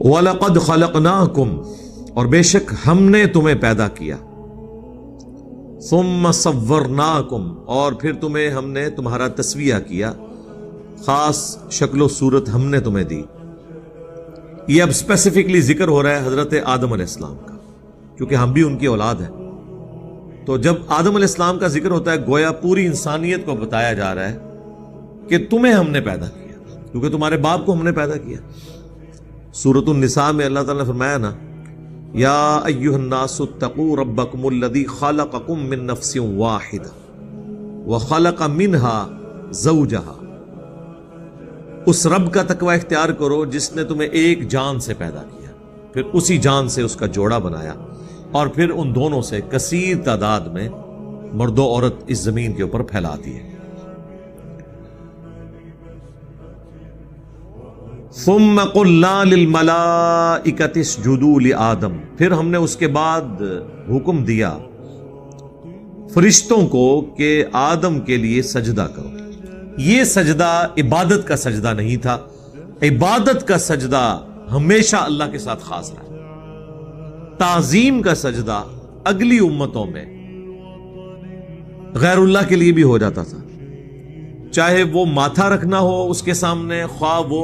وَلَقَدْ خَلَقْنَاكُمْ، اور بے شک ہم نے تمہیں پیدا کیا، ثُمَّ صَوَّرْنَاكُمْ، اور پھر تمہیں ہم نے تمہارا تسویہ کیا، خاص شکل و صورت ہم نے تمہیں دی۔ یہ اب اسپیسیفکلی ذکر ہو رہا ہے حضرت آدم علیہ السلام کا، کیونکہ ہم بھی ان کی اولاد ہیں۔ تو جب آدم علیہ السلام کا ذکر ہوتا ہے گویا پوری انسانیت کو بتایا جا رہا ہے کہ تمہیں ہم نے پیدا کیا، کیونکہ تمہارے باپ کو ہم نے پیدا کیا۔ سورۃ النساء میں اللہ تعالیٰ نے فرمایا نا، یا ایھا الناس اتقوا ربکم الذی خلقکم من نفس واحدہ وخلق منها زوجہا، اس رب کا تقوی اختیار کرو جس نے تمہیں ایک جان سے پیدا کیا، پھر اسی جان سے اس کا جوڑا بنایا، اور پھر ان دونوں سے کثیر تعداد میں مرد و عورت اس زمین کے اوپر پھیلا دیے۔ ثم قلنا للملائکۃ اسجدوا لآدم، پھر ہم نے اس کے بعد حکم دیا فرشتوں کو کہ آدم کے لیے سجدہ کرو۔ یہ سجدہ عبادت کا سجدہ نہیں تھا، عبادت کا سجدہ ہمیشہ اللہ کے ساتھ خاص رہا۔ تعظیم کا سجدہ اگلی امتوں میں غیر اللہ کے لیے بھی ہو جاتا تھا، چاہے وہ ماتھا رکھنا ہو اس کے سامنے، خواہ وہ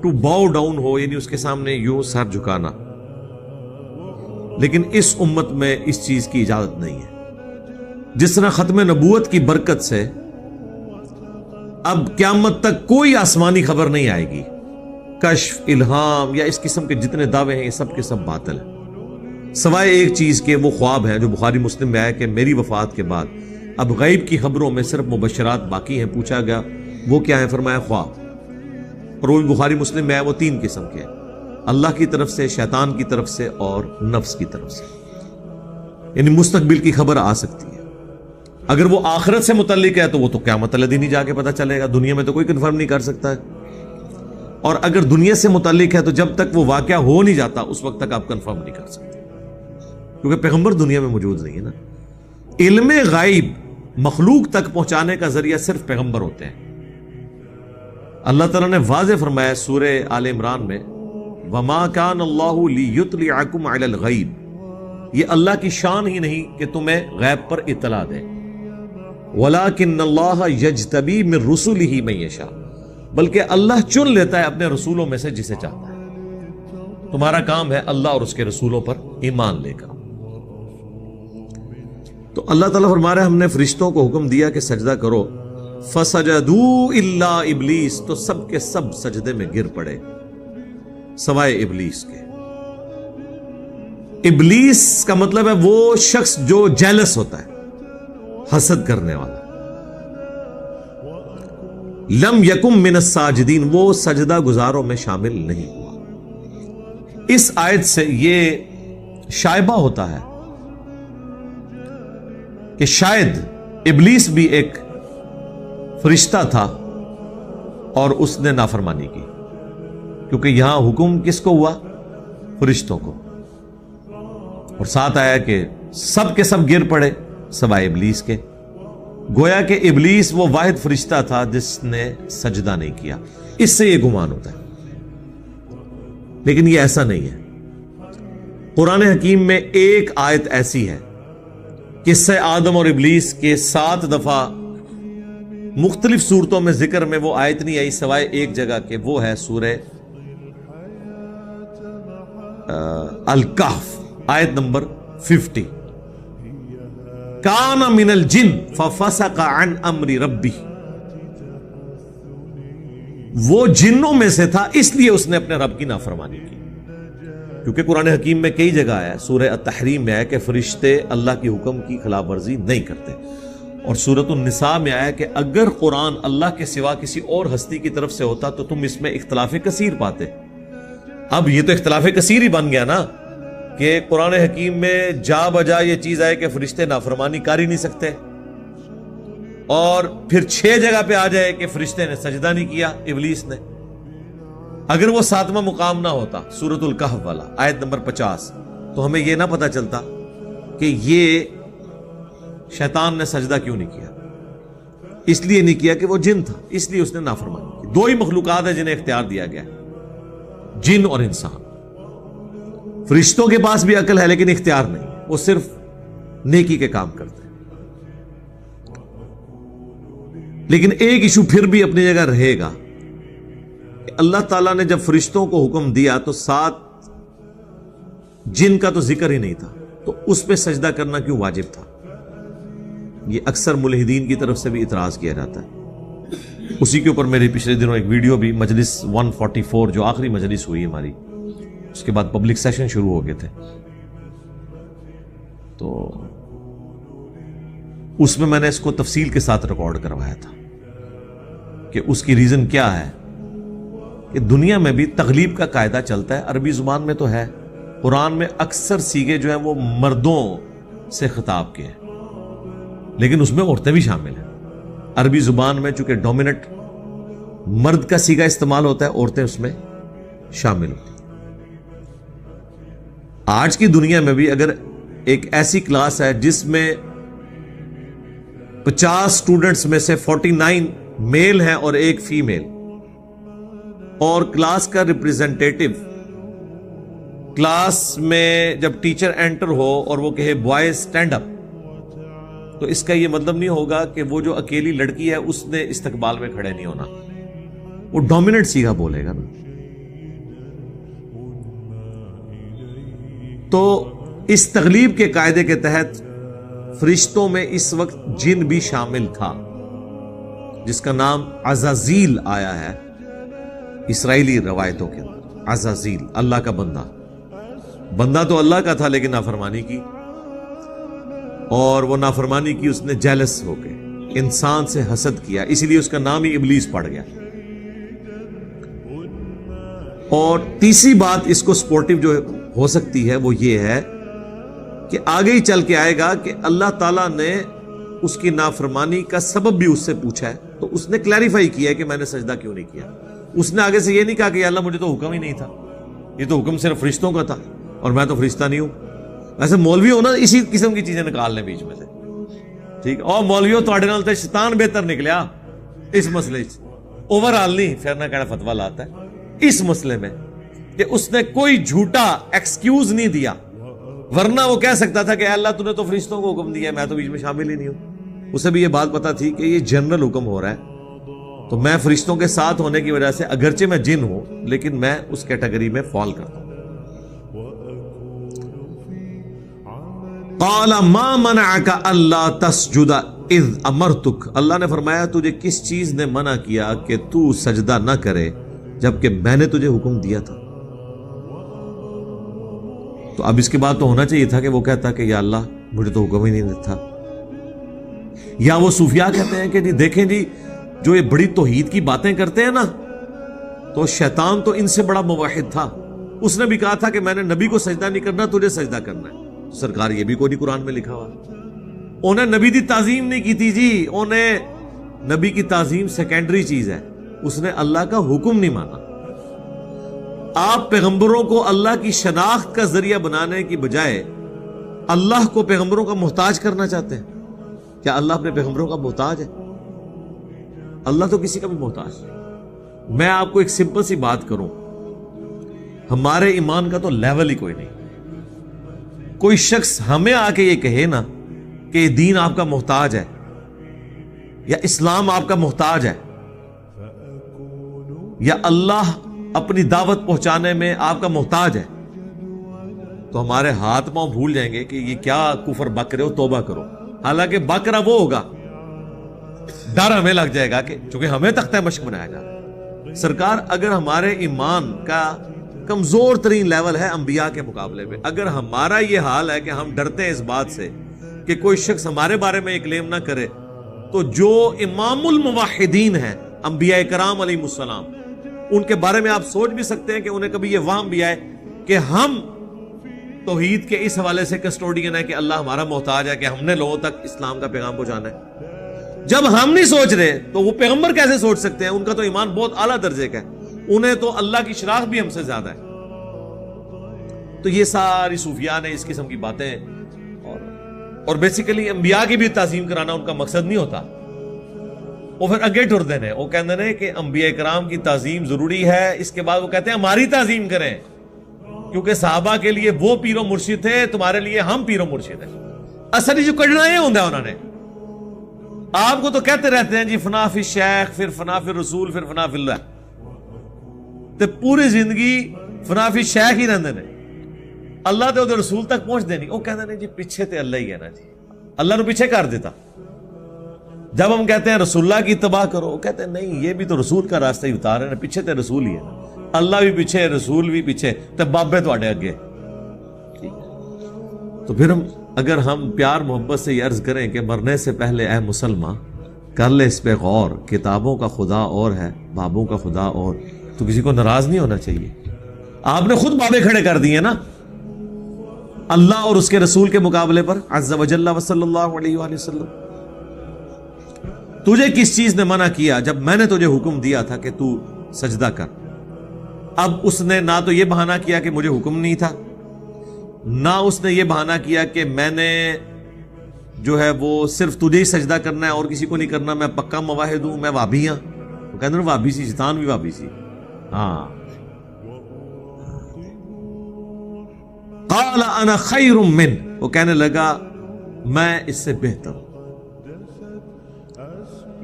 ٹو باؤ ڈاؤن ہو، یعنی اس کے سامنے یوں سر جھکانا، لیکن اس امت میں اس چیز کی اجازت نہیں ہے۔ جس طرح ختم نبوت کی برکت سے اب قیامت تک کوئی آسمانی خبر نہیں آئے گی، کشف، الہام یا اس قسم کے جتنے دعوے ہیں یہ سب کے سب باطل ہیں، سوائے ایک چیز کے، وہ خواب ہیں جو بخاری مسلم میں آیا کہ میری وفات کے بعد اب غیب کی خبروں میں صرف مبشرات باقی ہیں۔ پوچھا گیا وہ کیا ہے، فرمایا خواب، اور وہ بخاری مسلم میں آیا، وہ 3 قسم کے ہیں، اللہ کی طرف سے، شیطان کی طرف سے اور نفس کی طرف سے، یعنی مستقبل کی خبر آ سکتی ہے۔ اگر وہ آخرت سے متعلق ہے تو وہ تو قیامت والے دن ہی جا کے پتہ چلے گا، دنیا میں تو کوئی کنفرم نہیں کر سکتا ہے، اور اگر دنیا سے متعلق ہے تو جب تک وہ واقعہ ہو نہیں جاتا اس وقت تک آپ کنفرم نہیں کر سکتے، کیونکہ پیغمبر دنیا میں موجود نہیں ہے نا۔ علم غیب مخلوق تک پہنچانے کا ذریعہ صرف پیغمبر ہوتے ہیں۔ اللہ تعالیٰ نے واضح فرمایا سورہ آل عمران میں، وَمَا كَانَ اللَّهُ لِيُطْلِعَكُمْ عَلَى الْغَيْبِ، یہ اللہ کی شان ہی نہیں کہ تمہیں غیب پر اطلاع دے، وَلَكِنَّ اللَّهَ يَجْتَبِي مِن رُّسُلِهِ مَن يَشَاءُ، بلکہ اللہ چن لیتا ہے اپنے رسولوں میں سے جسے چاہتا ہے۔ تمہارا کام ہے اللہ اور اس کے رسولوں پر ایمان لے کر۔ تو اللہ تعالیٰ فرما رہا ہے ہم نے فرشتوں کو حکم دیا کہ سجدہ کرو، فَسَجَدُوا إِلَّا إِبْلِيسَ، تو سب کے سب سجدے میں گر پڑے سوائے ابلیس کے۔ ابلیس کا مطلب ہے وہ شخص جو جیلس ہوتا ہے، حسد کرنے والا۔ لم یکم من الساجدین، وہ سجدہ گزاروں میں شامل نہیں ہوا۔ اس آیت سے یہ شائبہ ہوتا ہے کہ شاید ابلیس بھی ایک فرشتہ تھا اور اس نے نافرمانی کی، کیونکہ یہاں حکم کس کو ہوا؟ فرشتوں کو، اور ساتھ آیا کہ سب کے سب گر پڑے سوائے ابلیس کے۔ گویا کہ ابلیس وہ واحد فرشتہ تھا جس نے سجدہ نہیں کیا، اس سے یہ گمان ہوتا ہے، لیکن یہ ایسا نہیں ہے۔ قرآن حکیم میں ایک آیت ایسی ہے، قصہ آدم اور ابلیس کے 7 دفعہ مختلف صورتوں میں ذکر میں وہ آیت نہیں آئی سوائے ایک جگہ کہ وہ ہے سورہ الکہف، آیت نمبر 50، کان من الجن ففسق عن امر ربی، وہ جنوں میں سے تھا اس لیے اس نے اپنے رب کی نافرمانی کی۔ کیونکہ قرآن حکیم میں کئی جگہ ہے، سورہ التحریم میں ہے کہ فرشتے اللہ کی حکم کی خلاف ورزی نہیں کرتے، اور سورۃ النساء میں آیا کہ اگر قرآن اللہ کے سوا کسی اور ہستی کی طرف سے ہوتا تو تم اس میں اختلاف کثیر پاتے۔ اب یہ تو اختلاف کثیر ہی بن گیا نا کہ قرآن حکیم میں جا بجا یہ چیز آئے کہ فرشتے نافرمانی کر ہی نہیں سکتے، اور پھر 6 جگہ پہ آ جائے کہ فرشتے نے سجدہ نہیں کیا ابلیس نے۔ اگر وہ 7واں مقام نہ ہوتا سورۃ الکہف والا آیت نمبر 50 تو ہمیں یہ نہ پتا چلتا کہ یہ شیطان نے سجدہ کیوں نہیں کیا۔ اس لیے نہیں کیا کہ وہ جن تھا، اس لیے اس نے نافرمانی کی۔ 2 ہی مخلوقات ہیں جنہیں اختیار دیا گیا، جن اور انسان۔ فرشتوں کے پاس بھی عقل ہے لیکن اختیار نہیں، وہ صرف نیکی کے کام کرتے ہیں۔ لیکن ایک ایشو پھر بھی اپنی جگہ رہے گا کہ اللہ تعالیٰ نے جب فرشتوں کو حکم دیا تو ساتھ جن کا تو ذکر ہی نہیں تھا، تو اس پہ سجدہ کرنا کیوں واجب تھا؟ یہ اکثر ملحدین کی طرف سے بھی اعتراض کیا جاتا ہے۔ اسی کے اوپر میرے پچھلے دنوں ایک ویڈیو بھی، مجلس 144 جو آخری مجلس ہوئی ہماری، اس کے بعد پبلک سیشن شروع ہو گئے تھے، تو اس میں نے اس کو تفصیل کے ساتھ ریکارڈ کروایا تھا کہ اس کی ریزن کیا ہے کہ دنیا میں بھی تغلیب کا قاعدہ چلتا ہے، عربی زبان میں تو ہے، قرآن میں اکثر صیغے جو ہیں وہ مردوں سے خطاب کے ہیں، لیکن اس میں عورتیں بھی شامل ہیں۔ عربی زبان میں چونکہ ڈومیننٹ مرد کا صیغہ استعمال ہوتا ہے، عورتیں اس میں شامل ہوتی ہیں۔ آج کی دنیا میں بھی اگر ایک ایسی کلاس ہے جس میں 50 اسٹوڈنٹس میں سے 49 میل ہیں اور ایک فیمیل، اور کلاس کا ریپریزنٹیٹو کلاس میں جب ٹیچر انٹر ہو اور وہ کہے بوائز اسٹینڈ اپ، تو اس کا یہ مطلب نہیں ہوگا کہ وہ جو اکیلی لڑکی ہے اس نے استقبال میں کھڑے نہیں ہونا، وہ ڈومیننٹ صیغہ بولے گا نا۔ تو اس تغلیب کے قاعدے کے تحت فرشتوں میں اس وقت جن بھی شامل تھا، جس کا نام عزازیل آیا ہے اسرائیلی روایتوں کے اندر۔ عزازیل اللہ کا بندہ تو اللہ کا تھا لیکن نافرمانی کی، اور وہ نافرمانی کی اس نے جیلس ہو کے انسان سے حسد کیا، اسی لیے اس کا نام ہی ابلیس پڑ گیا۔ اور تیسری بات اس کو سپورٹیو جو ہو سکتی ہے وہ یہ ہے کہ آگے ہی چل کے آئے گا کہ اللہ تعالیٰ نے اس کی نافرمانی کا سبب بھی اس سے پوچھا ہے، تو اس نے کلیریفائی کیا ہے کہ میں نے سجدہ کیوں نہیں کیا۔ اس نے آگے سے یہ نہیں کہا کہ یا اللہ مجھے تو حکم ہی نہیں تھا، یہ تو حکم صرف فرشتوں کا تھا اور میں تو فرشتہ نہیں ہوں۔ ویسے مولوی ہونا اسی قسم کی چیزیں نکال لیں بیچ میں سے، ٹھیک، اور مولویوں تواڈے نال تے شیطان بہتر نکلیا اس مسئلے اوور آل نہیں، پھر نہ کہنا فتویٰ لاتا ہے اس مسئلے میں کہ اس نے کوئی جھوٹا ایکسکیوز نہیں دیا، ورنہ وہ کہہ سکتا تھا کہ اللہ تو نے تو فرشتوں کو حکم دیا ہے، میں تو بیچ میں شامل ہی نہیں ہوں۔ اسے بھی یہ بات پتا تھی کہ یہ جنرل حکم ہو رہا ہے، تو میں فرشتوں کے ساتھ ہونے کی وجہ سے اگرچہ میں جن ہوں لیکن میں اس کیٹیگری میں فال کرتا ہوں۔ قال ما منعك الا تسجد اذ امرتك، اللہ نے فرمایا تجھے کس چیز نے منع کیا کہ تو سجدہ نہ کرے جبکہ میں نے تجھے حکم دیا تھا۔ تو اب اس کے بعد تو ہونا چاہیے تھا کہ وہ کہتا کہ یا اللہ مجھے تو حکم ہی نہیں تھا۔ یا وہ صوفیاء کہتے ہیں کہ جی دیکھیں جی جو یہ بڑی توحید کی باتیں کرتے ہیں نا، تو شیطان تو ان سے بڑا موحد تھا، اس نے بھی کہا تھا کہ میں نے نبی کو سجدہ نہیں کرنا، تجھے سجدہ کرنا ہے۔ سرکار یہ بھی کوئی نہیں قرآن میں لکھا ہوا، انہیں نبی دی تعظیم نہیں کی تھی جی، انہیں نبی کی تعظیم سیکنڈری چیز ہے، اس نے اللہ کا حکم نہیں مانا۔ آپ پیغمبروں کو اللہ کی شناخت کا ذریعہ بنانے کی بجائے اللہ کو پیغمبروں کا محتاج کرنا چاہتے ہیں۔ کیا اللہ اپنے پیغمبروں کا محتاج ہے؟ اللہ تو کسی کا بھی محتاج نہیں۔ میں آپ کو ایک سمپل سی بات کروں، ہمارے ایمان کا تو لیول ہی کوئی نہیں۔ کوئی شخص ہمیں آ کے یہ کہے نا کہ یہ دین آپ کا محتاج ہے یا اسلام آپ کا محتاج ہے یا اللہ اپنی دعوت پہنچانے میں آپ کا محتاج ہے، تو ہمارے ہاتھ پاؤں بھول جائیں گے کہ یہ کیا کفر بک رہے ہو، توبہ کرو۔ حالانکہ بک رہا وہ ہوگا، ڈر ہمیں لگ جائے گا کہ چونکہ ہمیں تختہ مشق بنایا جا۔ سرکار اگر ہمارے ایمان کا کمزور ترین لیول ہے انبیاء کے مقابلے میں، اگر ہمارا یہ حال ہے کہ ہم ڈرتے ہیں اس بات سے کہ کوئی شخص ہمارے بارے میں ایک کلیم نہ کرے، تو جو امام الموحدین ہیں انبیاء کرام علیہ السلام، ان کے بارے میں آپ سوچ بھی سکتے ہیں کہ انہیں کبھی یہ وہم بھی آئے کہ ہم توحید کے اس حوالے سے کسٹوڈین ہے کہ اللہ ہمارا محتاج ہے کہ ہم نے لوگوں تک اسلام کا پیغام پہنچانا ہے۔ جب ہم نہیں سوچ رہے تو وہ پیغمبر کیسے سوچ سکتے ہیں؟ ان کا تو ایمان بہت اعلیٰ درجے کا ہے، انہیں تو اللہ کی شناخت بھی ہم سے زیادہ ہے۔ تو یہ ساری صوفیاء نے اس قسم کی باتیں اور بیسیکلی انبیاء کی بھی تعظیم کرانا ان کا مقصد نہیں ہوتا، وہ پھر اگے ٹردے نے، وہ کہتے ہیں کہ انبیاء کرام کی تعظیم ضروری ہے، اس کے بعد وہ کہتے ہیں ہماری تعظیم کریں کیونکہ صحابہ کے لیے وہ پیر و مرشد تھے، تمہارے لیے ہم پیر و مرشد ہیں. اصلی جو کڑنا یہ ہوتا ہے انہوں نے. آپ کو تو کہتے رہتے ہیں جی فنا فی شیخ، پھر فنا فی رسول، پھر فنا فی اللہ، تے پوری زندگی فنا فی شیخ ہی رہندے نے. اللہ تے او رسول تک پہنچ دے نہیں. وہ کہتے ہیں جی پیچھے تے اللہ ہی ہے نا جی، اللہ نو پیچھے کر دیتا. جب ہم کہتے ہیں رسول اللہ کی اتباع کرو، وہ کہتے ہیں نہیں یہ بھی تو رسول کا راستہ ہی اتار ہے نا، پیچھے تے رسول ہی ہے نا. اللہ بھی پیچھے، رسول بھی پیچھے، تے بابے تواڈے اگے. تو پھر اگر ہم پیار محبت سے یہ عرض کریں کہ مرنے سے پہلے اے مسلمان کر لے اس پہ غور، کتابوں کا خدا اور ہے، بابوں کا خدا اور، تو کسی کو ناراض نہیں ہونا چاہیے. آپ نے خود بابے کھڑے کر دیے نا اللہ اور اس کے رسول کے مقابلے پر، عز وجل و صلی اللہ علیہ وآلہ وسلم. تجھے کس چیز نے منع کیا جب میں نے تجھے حکم دیا تھا کہ تو سجدہ کر؟ اب اس نے نہ تو یہ بہانہ کیا کہ مجھے حکم نہیں تھا، نہ اس نے یہ بہانہ کیا کہ میں نے جو ہے وہ صرف تجھے ہی سجدہ کرنا ہے اور کسی کو نہیں کرنا، میں پکا مواحد ہوں، میں وابی ہوں. وہ کہتے ہیں وابی سی، شیطان بھی وابی سی. ہاں قال انا خیر من، وہ کہنے لگا میں اس سے بہتر ہوں.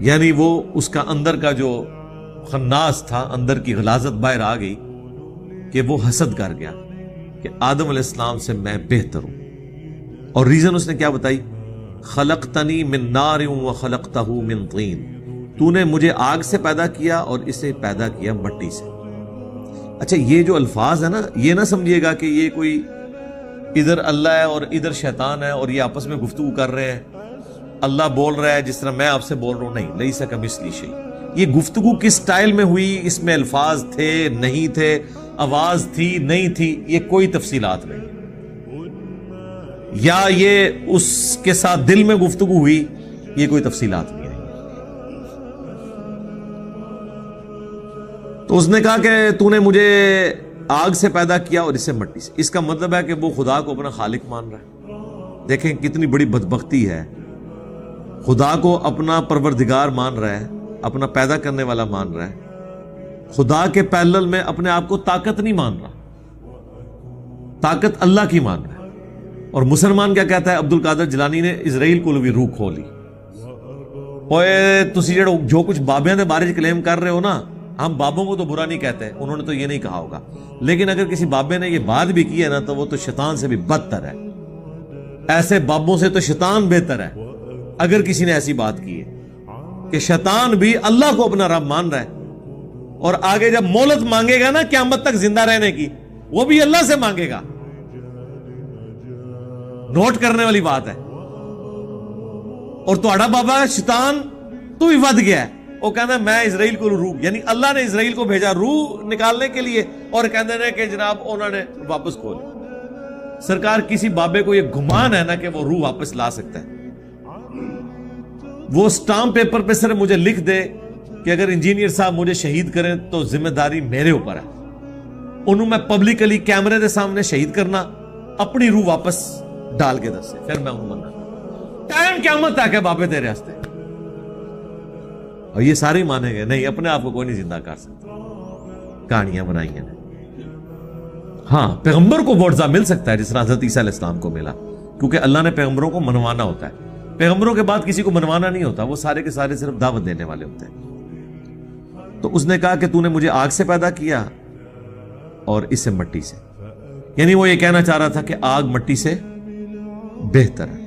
یعنی وہ اس کا اندر کا جو خناس تھا، اندر کی غلاظت باہر آ گئی کہ وہ حسد کر گیا کہ آدم علیہ السلام سے میں بہتر ہوں. اور ریزن اس نے کیا بتائی؟ خلقتنی من نار وخلقتہ من طین، تو نے مجھے آگ سے پیدا کیا اور اسے پیدا کیا مٹی سے. اچھا یہ جو الفاظ ہے نا، یہ نہ سمجھیے گا کہ یہ کوئی ادھر اللہ ہے اور ادھر شیطان ہے اور یہ آپس میں گفتگو کر رہے ہیں، اللہ بول رہا ہے جس طرح میں آپ سے بول رہا ہوں. نہیں، لیس کمثلہ شیء. یہ گفتگو کس سٹائل میں ہوئی، اس میں الفاظ تھے نہیں تھے، آواز تھی نہیں تھی، یہ کوئی تفصیلات نہیں. یا یہ اس کے ساتھ دل میں گفتگو ہوئی، یہ کوئی تفصیلات نہیں ہے. تو اس نے کہا کہ تو نے مجھے آگ سے پیدا کیا اور اسے مٹی سے. اس کا مطلب ہے کہ وہ خدا کو اپنا خالق مان رہا ہے. دیکھیں کتنی بڑی بدبختی ہے، خدا کو اپنا پروردگار مان رہا ہے، اپنا پیدا کرنے والا مان رہا ہے، خدا کے پیرلل میں اپنے آپ کو طاقت نہیں مان رہا، طاقت اللہ کی مان رہا ہے. اور مسلمان کیا کہتا ہے؟ عبد القادر جیلانی نے اسرائیل کو بھی روح کھولی. اوئے تسی جو کچھ بابیاں دے بارے کلیم کر رہے ہو نا، ہم بابوں کو تو برا نہیں کہتے، انہوں نے تو یہ نہیں کہا ہوگا، لیکن اگر کسی بابے نے یہ بات بھی کی ہے نا تو وہ تو شیطان سے بھی بدتر ہے. ایسے بابوں سے تو شیطان بہتر ہے. اگر کسی نے ایسی بات کی ہے کہ شیطان بھی اللہ کو اپنا رب مان رہا ہے اور آگے جب مہلت مانگے گا نا قیامت تک زندہ رہنے کی، وہ بھی اللہ سے مانگے گا. نوٹ کرنے والی بات ہے. اور تہاڈا بابا شیطان تو بھی ود گیا ہے، وہ کہنا میں اسرائیل کو روح، یعنی اللہ نے اسرائیل کو بھیجا روح نکالنے کے لیے، اور کہتے ہیں کہ جناب انہوں نے واپس کھولی. سرکار کسی بابے کو یہ گمان ہے نا کہ وہ روح واپس لا سکتا ہے؟ وہ سٹامپ پیپر پہ صرف مجھے لکھ دے کہ اگر انجینئر صاحب مجھے شہید کریں تو ذمہ داری میرے اوپر ہے، انہوں میں پبلکلی کیمرے دے سامنے شہید کرنا، اپنی روح واپس ڈال کے دس سے پھر میں انہوں مننا. ٹائم قیامت تک ہے بابے تیرے ہستے. اور یہ سارے مانیں گے نہیں، اپنے آپ کو کوئی نہیں زندہ کر سکتا، کہانیاں بنائی ہیں. ہاں پیغمبر کو معجزہ مل سکتا ہے جس طرح حضرت عیسیٰ علیہ السلام کو ملا، کیونکہ اللہ نے پیغمبروں کو منوانا ہوتا ہے. پیغمبروں کے بعد کسی کو منوانا نہیں ہوتا، وہ سارے کے سارے صرف دعوت دینے والے ہوتے ہیں. تو اس نے کہا کہ تو نے مجھے آگ سے پیدا کیا اور اس سے مٹی سے. یعنی وہ یہ کہنا چاہ رہا تھا کہ آگ مٹی سے بہتر ہے.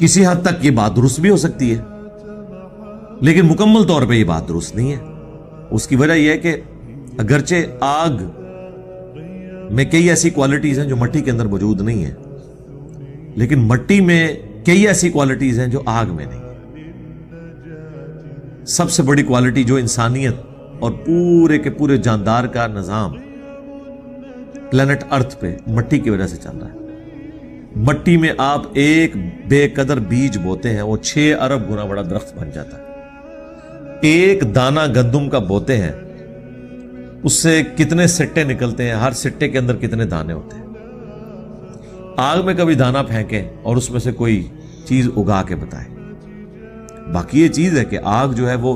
کسی حد تک یہ بات درست بھی ہو سکتی ہے، لیکن مکمل طور پہ یہ بات درست نہیں ہے. اس کی وجہ یہ ہے کہ اگرچہ آگ میں کئی ایسی کوالٹیز ہیں جو مٹی کے اندر موجود نہیں ہیں، لیکن مٹی میں کئی ایسی کوالٹیز ہیں جو آگ میں نہیں. سب سے بڑی کوالٹی جو انسانیت اور پورے کے پورے جاندار کا نظام پلانٹ ارتھ پہ مٹی کی وجہ سے چل رہا ہے. مٹی میں آپ ایک بے قدر بیج بوتے ہیں، وہ 6 ارب گنا بڑا درخت بن جاتا ہے. ایک دانہ گندم کا بوتے ہیں، اس سے کتنے سٹے نکلتے ہیں، ہر سٹے کے اندر کتنے دانے ہوتے ہیں. آگ میں کبھی دانہ پھینکیں اور اس میں سے کوئی چیز اگا کے بتائیں. باقی یہ چیز ہے کہ آگ جو ہے وہ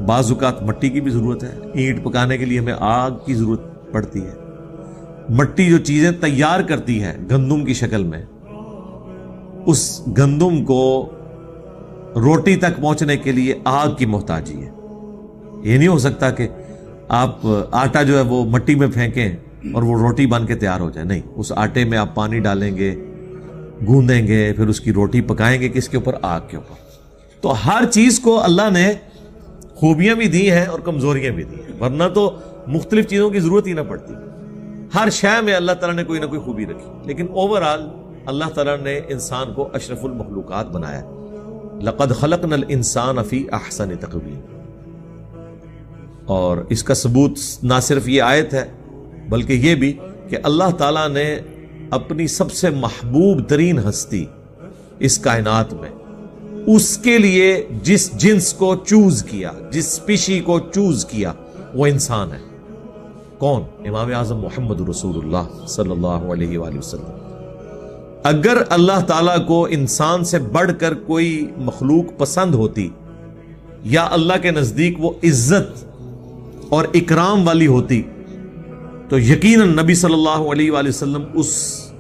بعض اوقات مٹی کی بھی ضرورت ہے، اینٹ پکانے کے لیے ہمیں آگ کی ضرورت پڑتی ہے. مٹی جو چیزیں تیار کرتی ہے گندم کی شکل میں، اس گندم کو روٹی تک پہنچنے کے لیے آگ کی محتاجی ہے. یہ نہیں ہو سکتا کہ آپ آٹا جو ہے وہ مٹی میں پھینکیں اور وہ روٹی بن کے تیار ہو جائے. نہیں، اس آٹے میں آپ پانی ڈالیں گے، گوندیں گے، پھر اس کی روٹی پکائیں گے. کس کے اوپر؟ آگ کے اوپر. تو ہر چیز کو اللہ نے خوبیاں بھی دی ہیں اور کمزوریاں بھی دی ہیں، ورنہ تو مختلف چیزوں کی ضرورت ہی نہ پڑتی. ہر شے میں اللہ تعالیٰ نے کوئی نہ کوئی خوبی رکھی، لیکن اوورآل اللہ تعالیٰ نے انسان کو اشرف المخلوقات بنایا. لقد خلقنا الانسان فی احسن تقویم. اور اس کا ثبوت نہ صرف یہ آیت ہے بلکہ یہ بھی کہ اللہ تعالیٰ نے اپنی سب سے محبوب ترین ہستی اس کائنات میں، اس کے لیے جس جنس کو چوز کیا، جس اسپیشی کو چوز کیا، وہ انسان ہے. کون؟ امام اعظم محمد رسول اللہ صلی اللہ علیہ وآلہ وسلم. اگر اللہ تعالیٰ کو انسان سے بڑھ کر کوئی مخلوق پسند ہوتی یا اللہ کے نزدیک وہ عزت اور اکرام والی ہوتی تو یقیناً نبی صلی اللہ علیہ وآلہ وسلم اس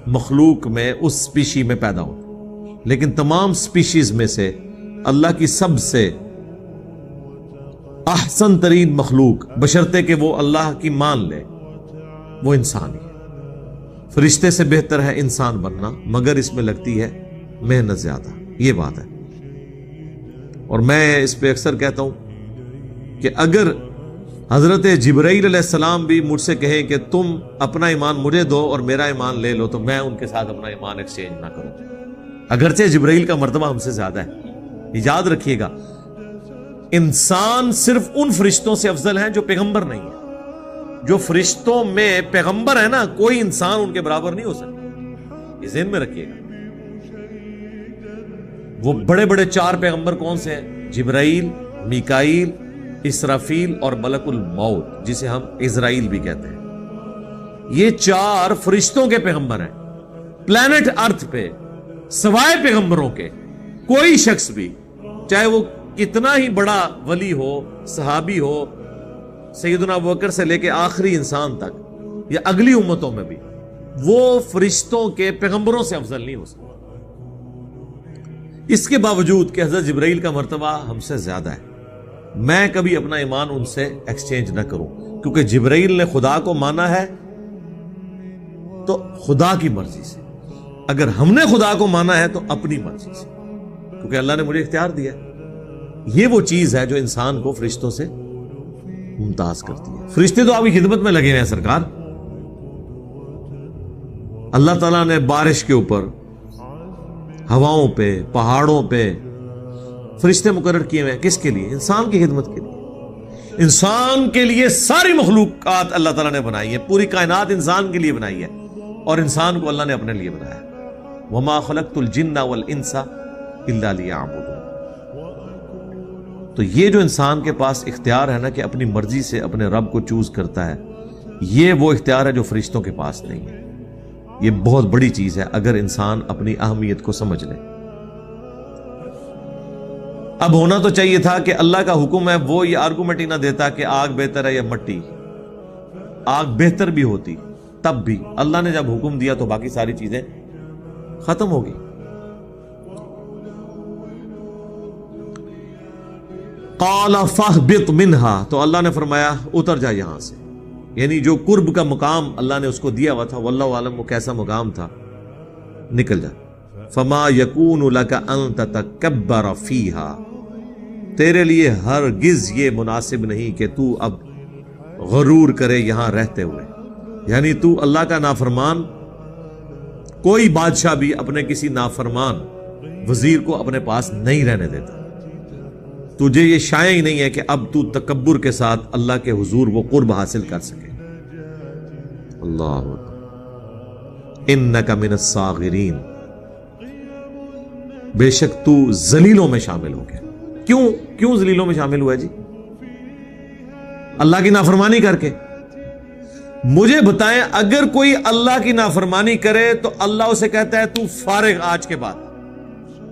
مخلوق میں، اس اسپیشی میں پیدا ہوتے. لیکن تمام اسپیشیز میں سے اللہ کی سب سے احسن ترین مخلوق، بشرطے کہ وہ اللہ کی مان لے، وہ انسان ہی ہے. فرشتے سے بہتر ہے انسان بننا، مگر اس میں لگتی ہے محنت زیادہ. یہ بات ہے. اور میں اس پہ اکثر کہتا ہوں کہ اگر حضرت جبرائیل علیہ السلام بھی مجھ سے کہیں کہ تم اپنا ایمان مجھے دو اور میرا ایمان لے لو، تو میں ان کے ساتھ اپنا ایمان ایکسچینج نہ کروں، اگرچہ جبرائیل کا مرتبہ ہم سے زیادہ ہے. یاد رکھیے گا، انسان صرف ان فرشتوں سے افضل ہیں جو پیغمبر نہیں ہے. جو فرشتوں میں پیغمبر ہے نا، کوئی انسان ان کے برابر نہیں ہو سکتا. یہ ذہن میں رکھیے گا. وہ بڑے بڑے 4 پیغمبر کون سے ہیں؟ جبرائیل، میکائیل، اسرافیل اور ملک الموت، جسے ہم اسرائیل بھی کہتے ہیں. یہ 4 فرشتوں کے پیغمبر ہیں. پلانٹ ارتھ پہ سوائے پیغمبروں کے کوئی شخص بھی، چاہے وہ کتنا ہی بڑا ولی ہو، صحابی ہو، سیدنا ابوبکر سے لے کے آخری انسان تک یا اگلی امتوں میں بھی، وہ فرشتوں کے پیغمبروں سے افضل نہیں ہو سکتا. اس کے باوجود کہ حضرت جبرائیل کا مرتبہ ہم سے زیادہ ہے، میں کبھی اپنا ایمان ان سے ایکسچینج نہ کروں، کیونکہ جبرائیل نے خدا کو مانا ہے تو خدا کی مرضی سے، اگر ہم نے خدا کو مانا ہے تو اپنی مرضی سے، کیونکہ اللہ نے مجھے اختیار دیا. یہ وہ چیز ہے جو انسان کو فرشتوں سے ممتاز کرتی ہے. فرشتے تو آپ کی خدمت میں لگے ہوئے ہیں سرکار. اللہ تعالیٰ نے بارش کے اوپر، ہواؤں پہ، پہاڑوں پہ فرشتے مقرر کیے ہوئے ہیں. کس کے لیے؟ انسان کی خدمت کے لیے. انسان کے لیے ساری مخلوقات اللہ تعالیٰ نے بنائی ہے. پوری کائنات انسان کے لیے بنائی ہے، اور انسان کو اللہ نے اپنے لیے بنایا. وما خلقت الجن والانس الا لیعبدون. تو یہ جو انسان کے پاس اختیار ہے نا کہ اپنی مرضی سے اپنے رب کو چوز کرتا ہے، یہ وہ اختیار ہے جو فرشتوں کے پاس نہیں ہے. یہ بہت بڑی چیز ہے اگر انسان اپنی اہمیت کو سمجھ لے. اب ہونا تو چاہیے تھا کہ اللہ کا حکم ہے، وہ یہ آرگومنٹ ہی نہ دیتا کہ آگ بہتر ہے یا مٹی. آگ بہتر بھی ہوتی، تب بھی اللہ نے جب حکم دیا تو باقی ساری چیزیں ختم ہوگی. قال فاہبط منها، تو اللہ نے فرمایا اتر جا یہاں سے. یعنی جو قرب کا مقام اللہ نے اس کو دیا ہوا تھا، واللہ عالم وہ کیسا مقام تھا، نکل جا. فما یکون لک ان تتکبر فیہا، تیرے لیے ہرگز یہ مناسب نہیں کہ تو اب غرور کرے یہاں رہتے ہوئے. یعنی تو اللہ کا نافرمان، کوئی بادشاہ بھی اپنے کسی نافرمان وزیر کو اپنے پاس نہیں رہنے دیتا. تجھے یہ شائع ہی نہیں ہے کہ اب تو تکبر کے ساتھ اللہ کے حضور وہ قرب حاصل کر سکے. اللہ انک من الصاغرین، بے شک تو ذلیلوں میں شامل ہو گیا. کیوں ذلیلوں میں شامل ہوا ہے جی؟ اللہ کی نافرمانی کر کے. مجھے بتائیں، اگر کوئی اللہ کی نافرمانی کرے تو اللہ اسے کہتا ہے تو فارغ آج کے بعد.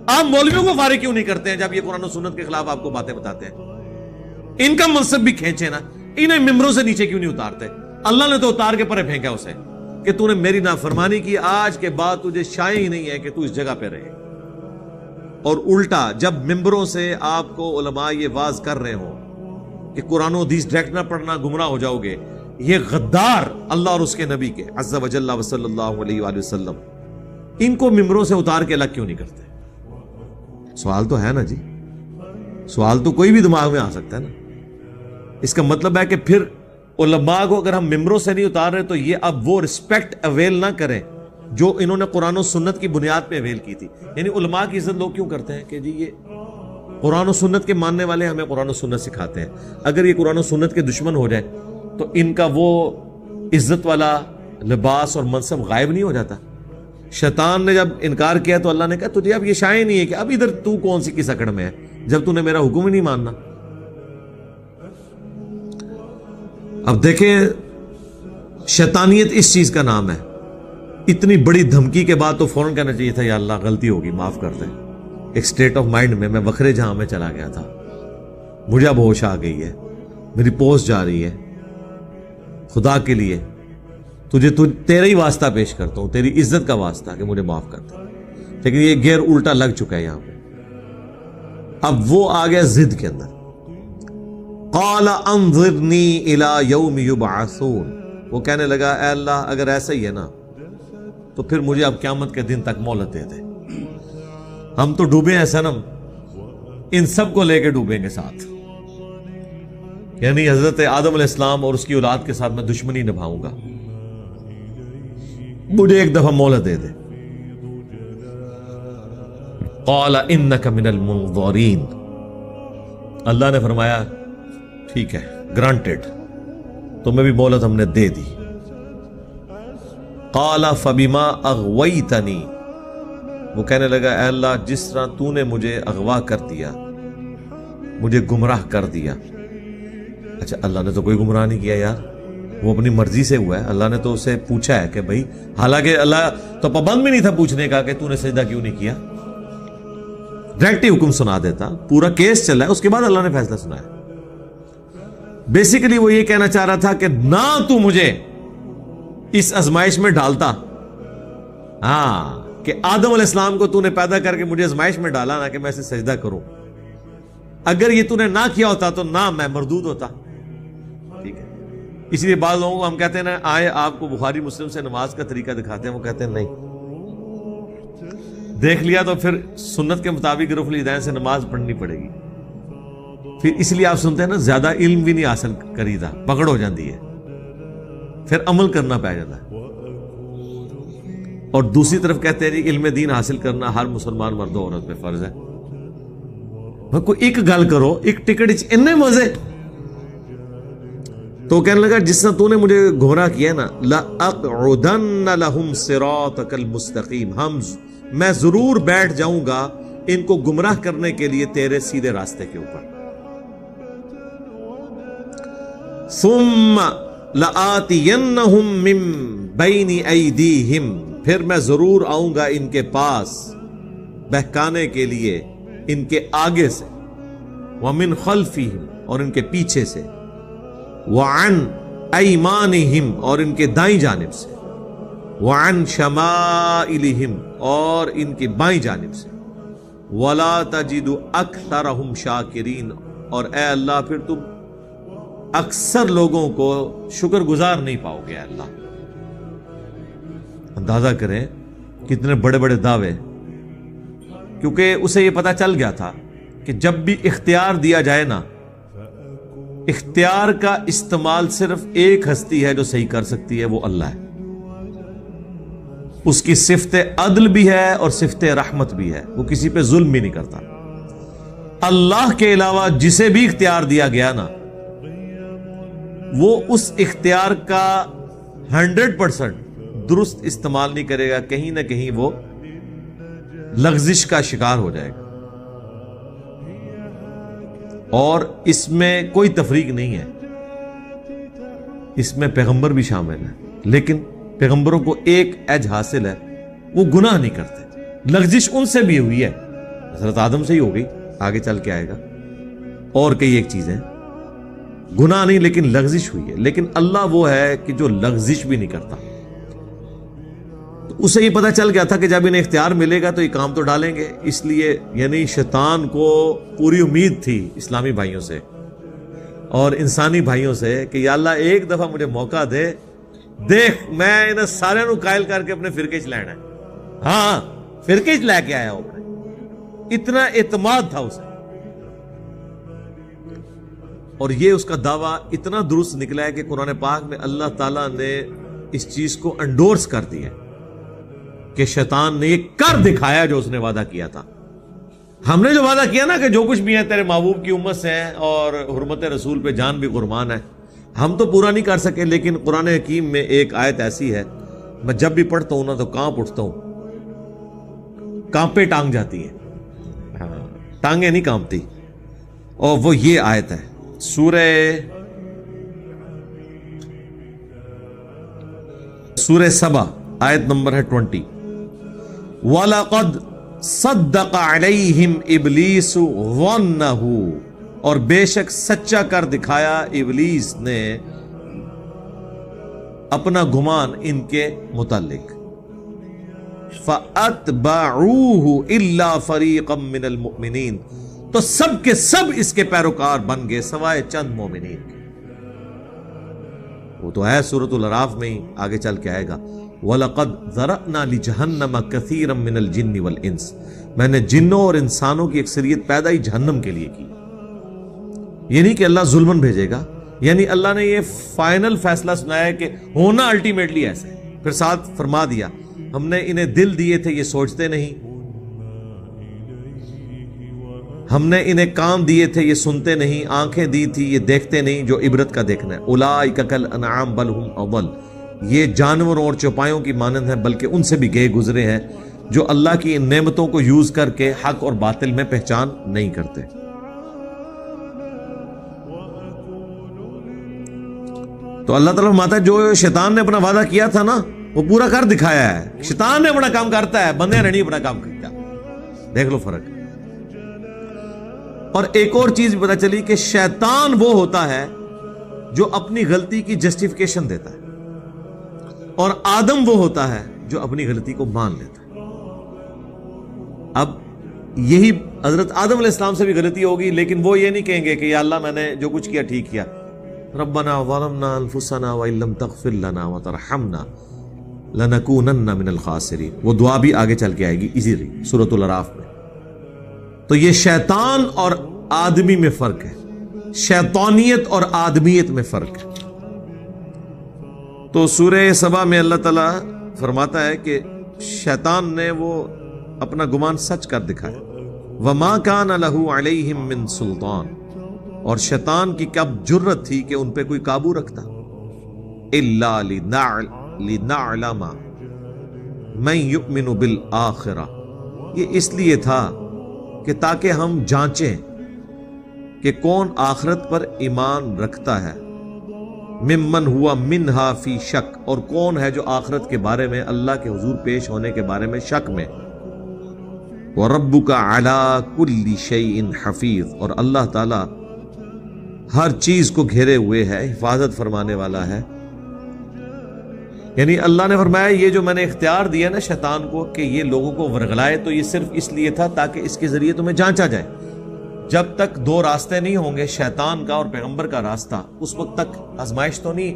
آپ مولویوں کو فارغ کیوں نہیں کرتے ہیں جب یہ قرآن و سنت کے خلاف آپ کو باتیں بتاتے ہیں؟ ان کا منصب بھی کھینچے نا، انہیں ممبروں سے نیچے کیوں نہیں اتارتے؟ اللہ نے تو اتار کے پرے پھینکا اسے کہ تو نے میری نافرمانی کی، آج کے بعد تجھے شائع ہی نہیں ہے کہ تو اس جگہ پہ رہے۔ اور الٹا جب ممبروں سے آپ کو علماء یہ واز کر رہے ہوں کہ قرآن و حدیث ڈائریکٹ نہ پڑھنا، گمراہ ہو جاؤ گے، یہ غدار اللہ اور اس کے نبی کے عز و جل و صلی اللہ علیہ وآلہ وسلم، ان کو ممبروں سے اتار کے الگ کیوں نہیں کرتے؟ سوال تو ہے نا جی، سوال تو کوئی بھی دماغ میں آ سکتا ہے نا۔ اس کا مطلب ہے کہ پھر علماء کو اگر ہم ممبروں سے نہیں اتار رہے تو یہ اب وہ رسپیکٹ اویل نہ کریں جو انہوں نے قرآن و سنت کی بنیاد پہ اویل کی تھی۔ یعنی علماء کی عزت لوگ کیوں کرتے ہیں کہ جی یہ قرآن و سنت کے ماننے والے ہمیں قرآن و سنت سکھاتے ہیں، اگر یہ قرآن و سنت کے دشمن ہو جائے تو ان کا وہ عزت والا لباس اور منصب غائب نہیں ہو جاتا؟ شیطان نے جب انکار کیا تو اللہ نے کہا تجھے اب یہ شائع نہیں ہے کہ اب ادھر تو کون سی کس اکڑ میں ہے جب تو نے میرا حکم ہی نہیں ماننا۔ اب دیکھیں شیطانیت اس چیز کا نام ہے۔ اتنی بڑی دھمکی کے بعد تو فوراً کہنا چاہیے تھا یا اللہ غلطی ہوگی معاف کر دیں۔ ایک سٹیٹ آف مائنڈ میں وکھرے جہاں میں چلا گیا تھا، مجھے اب ہوش آ گئی ہے، میری پوسٹ جا رہی ہے، خدا کے لیے تیرا ہی واسطہ پیش کرتا ہوں، تیری عزت کا واسطہ کہ مجھے معاف کر دے۔ لیکن یہ گیئر الٹا لگ چکا ہے یہاں پہ۔ اب وہ آ گیا ضد کے اندر، قال انظرنی الی یوم یبعثون، وہ کہنے لگا اے اللہ اگر ایسا ہی ہے نا تو پھر مجھے اب قیامت کے دن تک مہلت دے دے۔ ہم تو ڈوبے ہیں صنم، ان سب کو لے کے ڈوبیں گے ساتھ، یعنی حضرت آدم علیہ السلام اور اس کی اولاد کے ساتھ میں دشمنی نبھاؤں گا، مجھے ایک دفعہ مہلت دے دے۔ قال انک من المنظرین، اللہ نے فرمایا ٹھیک ہے گرانٹڈ، تمہیں بھی مہلت ہم نے دے دی۔ قال فبما اغویتنی، وہ کہنے لگا اے اللہ جس طرح تو نے مجھے اغوا کر دیا، مجھے گمراہ کر دیا۔ اچھا اللہ نے تو کوئی گمراہ نہیں کیا یار، وہ اپنی مرضی سے ہوا ہے، اللہ نے تو اسے پوچھا ہے کہ بھائی، حالانکہ اللہ تو پابند بھی نہیں تھا پوچھنے کا کہ تو نے سجدہ کیوں نہیں کیا، ڈائریکٹ ہی حکم سنا دیتا، پورا کیس چلا ہے، اس کے بعد اللہ نے فیصلہ سنایا۔ بیسیکلی وہ یہ کہنا چاہ رہا تھا کہ نہ تو مجھے اس آزمائش میں ڈالتا، ہاں کہ آدم علیہ السلام کو تو نے پیدا کر کے مجھے آزمائش میں ڈالا نا کہ میں اسے سجدہ کروں، اگر یہ تو نے نہ کیا ہوتا تو نہ میں مردود ہوتا۔ ٹھیک ہے، اس لیے بعض لوگوں کو ہم کہتے ہیں نا آئے آپ کو بخاری مسلم سے نماز کا طریقہ دکھاتے ہیں، وہ کہتے ہیں نہیں دیکھ لیا تو پھر سنت کے مطابق رفع الیدین سے نماز پڑھنی پڑے گی۔ پھر اس لیے آپ سنتے ہیں نا زیادہ علم بھی نہیں حاصل کریدا، پکڑ ہو جاتی ہے، پھر عمل کرنا پہ جاتا ہے۔ اور دوسری طرف کہتے ہیں جی علم دین حاصل کرنا ہر مسلمان مرد و عورت پہ فرض ہے۔ میں کوئی ایک گل کرو، ایک ٹکٹ اتنے مزے، تو کہنے لگا جس طرح تو نے مجھے گمراہ کیا نا، لَأَقْعُدَنَّ لَهُمْ صِرَاطَكَ الْمُسْتَقِيمِ، میں ضرور بیٹھ جاؤں گا ان کو گمراہ کرنے کے لیے تیرے سیدھے راستے کے اوپر۔ ثُمَّ لَآتِيَنَّهُمْ مِن بَيْنِ أَيْدِيهِمْ، پھر میں ضرور آؤں گا ان کے پاس بہکانے کے لیے ان کے آگے سے، وَمِن خَلْفِهِمْ اور ان کے پیچھے سے، وَعَنْ أَيْمَانِهِمْ اور ان کے دائیں جانب سے، وَعَنْ شَمَائِلِهِمْ اور ان کی بائیں جانب سے، وَلَا تَجِدُ أَكْثَرَهُمْ شَاكِرِينَ اور اے اللہ پھر تم اکثر لوگوں کو شکر گزار نہیں پاؤ گے۔ اے اللہ اندازہ کریں کتنے بڑے بڑے دعوے، کیونکہ اسے یہ پتا چل گیا تھا کہ جب بھی اختیار دیا جائے نا، اختیار کا استعمال صرف ایک ہستی ہے جو صحیح کر سکتی ہے، وہ اللہ ہے۔ اس کی صفت عدل بھی ہے اور صفت رحمت بھی ہے، وہ کسی پہ ظلم بھی نہیں کرتا۔ اللہ کے علاوہ جسے بھی اختیار دیا گیا نا، وہ اس اختیار کا 100% درست استعمال نہیں کرے گا، کہیں نہ کہیں وہ لغزش کا شکار ہو جائے گا۔ اور اس میں کوئی تفریق نہیں ہے، اس میں پیغمبر بھی شامل ہے، لیکن پیغمبروں کو ایک ایج حاصل ہے، وہ گناہ نہیں کرتے۔ لغزش ان سے بھی ہوئی ہے، حضرت آدم سے ہی ہو گئی، آگے چل کے آئے گا، اور کئی ایک چیزیں۔ گناہ نہیں لیکن لغزش ہوئی ہے، لیکن اللہ وہ ہے کہ جو لغزش بھی نہیں کرتا. تو اسے یہ پتہ چل گیا تھا کہ جب انہیں اختیار ملے گا تو یہ کام تو ڈالیں گے. اس لیے یعنی شیطان کو پوری امید تھی اسلامی بھائیوں سے اور انسانی بھائیوں سے کہ یا اللہ ایک دفعہ مجھے موقع دے، دیکھ میں انہیں سارے نو قائل کر کے اپنے فرقے چ لینا ہے. ہاں فرقے چ لے کے آیا ہوں، اتنا اعتماد تھا اسے. اور یہ اس کا دعویٰ اتنا درست نکلا ہے کہ قرآن پاک میں اللہ تعالیٰ نے اس چیز کو انڈورس کر دیا کہ شیطان نے یہ کر دکھایا جو اس نے وعدہ کیا تھا. ہم نے جو وعدہ کیا نا کہ جو کچھ بھی ہے تیرے محبوب کی امت سے ہیں اور حرمت رسول پہ جان بھی قربان ہے، ہم تو پورا نہیں کر سکے. لیکن قرآن حکیم میں ایک آیت ایسی ہے، میں جب بھی پڑھتا ہوں نا تو کانپ اٹھتا ہوں، کانپے ٹانگ جاتی ہیں، ٹانگیں نہیں کانپتی. اور وہ یہ آیت ہے سورہ سبا، آیت نمبر ہے 20. وَلَقَدْ صَدَّقَ عَلَيْهِمْ إِبْلِيسُ ظَنَّهُ، اور بے شک سچا کر دکھایا ابلیس نے اپنا گمان ان کے متعلق. فَأَتْبَعُوهُ إِلَّا فَرِيقًا مِّنَ الْمُؤْمِنِينَ، تو سب کے سب اس کے پیروکار بن گئے سوائے چند مومنین کے. وہ تو ہے سورۃ الاعراف میں ہی، آگے چل کے آئے گا. وَلَقَدْ ذَرَأْنَا لِجَهَنَّمَ كَثِيرًا مِّنَ الْجِنِّ وَالْإِنسِ، میں نے جنوں اور انسانوں کی اکثریت پیدا ہی جہنم کے لیے کی. یہ نہیں کہ اللہ ظلمن بھیجے گا، یعنی اللہ نے یہ فائنل فیصلہ سنایا ہے کہ ہونا الٹیمیٹلی ایسے. پھر ساتھ فرما دیا ہم نے انہیں دل دیے تھے یہ سوچتے نہیں، ہم نے انہیں کان دیے تھے یہ سنتے نہیں، آنکھیں دی تھی یہ دیکھتے نہیں جو عبرت کا دیکھنا ہے. اولئک کالانعام بل ہم اضل، یہ جانوروں اور چوپایوں کی مانند ہیں بلکہ ان سے بھی گئے گزرے ہیں جو اللہ کی ان نعمتوں کو یوز کر کے حق اور باطل میں پہچان نہیں کرتے. تو اللہ تعالیٰ فرماتا ہے جو شیطان نے اپنا وعدہ کیا تھا نا وہ پورا کر دکھایا ہے. شیطان نے اپنا کام کرتا ہے، بندے نے نہیں اپنا کام کرتا. دیکھ لو فرق. اور ایک اور چیز بھی پتہ چلی کہ شیطان وہ ہوتا ہے جو اپنی غلطی کی جسٹیفیکیشن دیتا ہے، اور آدم وہ ہوتا ہے جو اپنی غلطی کو مان لیتا ہے. اب یہی حضرت آدم علیہ السلام سے بھی غلطی ہوگی، لیکن وہ یہ نہیں کہیں گے کہ یا اللہ میں نے جو کچھ کیا ٹھیک کیا. ربنا ظلمنا انفسنا وان لم تغفر لنا وترحمنا لنکونن من الخاسرین. وہ دعا بھی آگے چل کے آئے گی اسی سورۃ الاعراف میں. تو یہ شیطان اور آدمی میں فرق ہے، شیطانیت اور آدمیت میں فرق ہے. تو سورہ سبا میں اللہ تعالیٰ فرماتا ہے کہ شیطان نے وہ اپنا گمان سچ کر دکھایا. وما کان لہ علیہم من سلطان، اور شیطان کی کب جرت تھی کہ ان پہ کوئی قابو رکھتا. الا لنعلم من یؤمن بالآخرہ، یہ اس لیے تھا کہ تاکہ ہم جانچیں کہ کون آخرت پر ایمان رکھتا ہے، ممن ہوا منہا فی شک، اور کون ہے جو آخرت کے بارے میں اللہ کے حضور پیش ہونے کے بارے میں شک میں. وَرَبُّكَ عَلَىٰ كُلِّ شَيْءٍ حَفِيظٌ، اور اللہ تعالی ہر چیز کو گھیرے ہوئے ہے، حفاظت فرمانے والا ہے. یعنی اللہ نے فرمایا یہ جو میں نے اختیار دیا نا شیطان کو کہ یہ لوگوں کو ورگلائے، تو یہ صرف اس لیے تھا تاکہ اس کے ذریعے تمہیں جانچا جائے. جب تک دو راستے نہیں ہوں گے، شیطان کا اور پیغمبر کا راستہ، اس وقت تک آزمائش تو نہیں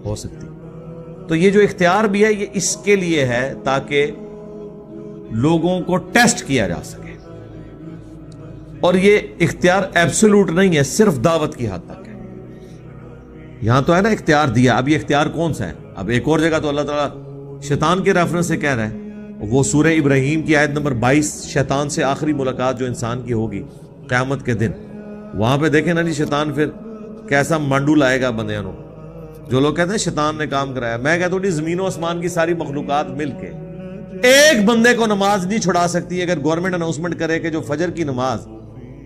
ہو سکتی. تو یہ جو اختیار بھی ہے یہ اس کے لیے ہے تاکہ لوگوں کو ٹیسٹ کیا جا سکے. اور یہ اختیار ایبسولوٹ نہیں ہے، صرف دعوت کی حد تک ہے. یہاں تو ہے نا اختیار دیا، اب یہ اختیار کون سا ہے؟ اب ایک اور جگہ تو اللہ تعالیٰ شیطان کے ریفرنس سے کہہ رہا ہے، وہ سورہ ابراہیم کی آیت نمبر 22، شیطان سے آخری ملاقات جو انسان کی ہوگی قیامت کے دن. وہاں پہ دیکھیں نا جی شیطان پھر کیسا مانڈو لائے گا بندیاں نو. جو لوگ کہتے ہیں شیطان نے کام کرایا، میں کہتا ہوں جی زمین و آسمان کی ساری مخلوقات مل کے ایک بندے کو نماز نہیں چھڑا سکتی. اگر گورنمنٹ اناؤنسمنٹ کرے کہ جو فجر کی نماز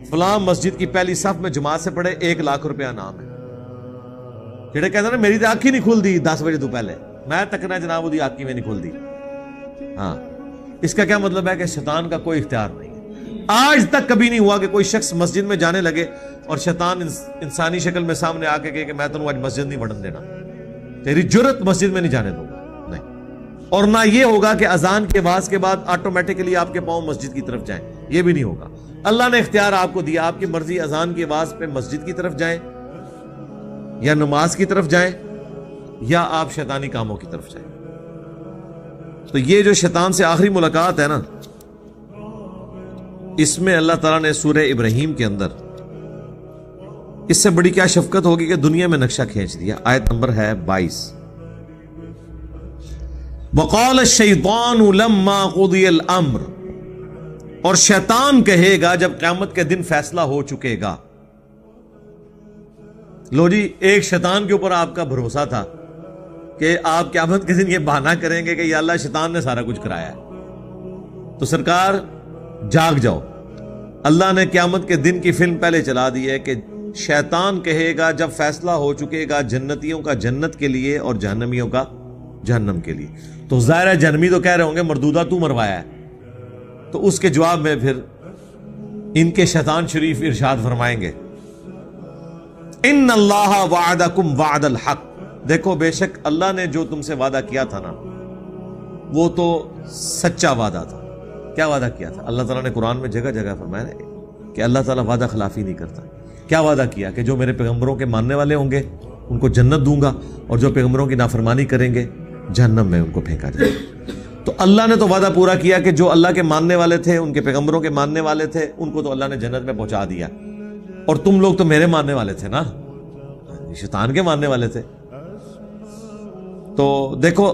فلاں مسجد کی پہلی صف میں جماعت سے پڑھے 1 لاکھ روپیہ انعام ہے. جڑے کہتے ہیں نا میری تو آنکھ ہی نہیں کھل دی 10 بجے تو پہلے، میں تکنا جناب وہ آنکھ ہی میں نہیں کھل دی. ہاں، اس کا کیا مطلب ہے کہ شیطان کا کوئی اختیار نہیں ہے. آج تک کبھی نہیں ہوا کہ کوئی شخص مسجد میں جانے لگے اور شیطان انسانی شکل میں سامنے آ کے کہے کہ میں تمہیں آج مسجد نہیں بڑھن دینا، تیری جرت مسجد میں نہیں جانے دوں گا، نہیں۔ اور نہ یہ ہوگا کہ اذان کے آواز کے بعد آٹومیٹکلی آپ کے پاؤں مسجد کی طرف جائیں، یہ بھی نہیں ہوگا۔ اللہ نے اختیار آپ کو دیا، آپ کی مرضی اذان کی آواز پہ مسجد کی طرف جائیں یا نماز کی طرف جائیں یا آپ شیطانی کاموں کی طرف جائیں۔ تو یہ جو شیطان سے آخری ملاقات ہے نا، اس میں اللہ تعالیٰ نے سورہ ابراہیم کے اندر اس سے بڑی کیا شفقت ہوگی کہ دنیا میں نقشہ کھینچ دیا۔ آیت نمبر ہے 22، وقال الشیطان لما قضی الامر، اور شیطان کہے گا جب قیامت کے دن فیصلہ ہو چکے گا۔ لو جی، ایک شیطان کے اوپر آپ کا بھروسہ تھا کہ آپ قیامت کے دن یہ بہانہ کریں گے کہ یا اللہ شیطان نے سارا کچھ کرایا ہے، تو سرکار جاگ جاؤ۔ اللہ نے قیامت کے دن کی فلم پہلے چلا دی ہے کہ شیطان کہے گا جب فیصلہ ہو چکے گا جنتیوں کا جنت کے لیے اور جہنمیوں کا جہنم کے لیے، تو ظاہر ہے جہنمی تو کہہ رہے ہوں گے مردودہ تو مروایا ہے، تو اس کے جواب میں پھر ان کے شیطان شریف ارشاد فرمائیں گے ان اللہ وعدکم وعد الحق، دیکھو بے شک اللہ نے جو تم سے وعدہ کیا تھا نا وہ تو سچا وعدہ تھا۔ کیا وعدہ کیا تھا؟ اللہ تعالیٰ نے قرآن میں جگہ جگہ فرمایا کہ اللہ تعالیٰ وعدہ خلافی نہیں کرتا۔ کیا وعدہ کیا کہ جو میرے پیغمبروں کے ماننے والے ہوں گے ان کو جنت دوں گا، اور جو پیغمبروں کی نافرمانی کریں گے جہنم میں ان کو پھینکا جائے گا۔ تو اللہ نے تو وعدہ پورا کیا کہ جو اللہ کے ماننے والے تھے، ان کے پیغمبروں کے ماننے والے تھے، ان کو تو اللہ نے جنت میں پہنچا دیا، اور تم لوگ تو میرے ماننے والے تھے نا، شیطان کے ماننے والے تھے۔ تو دیکھو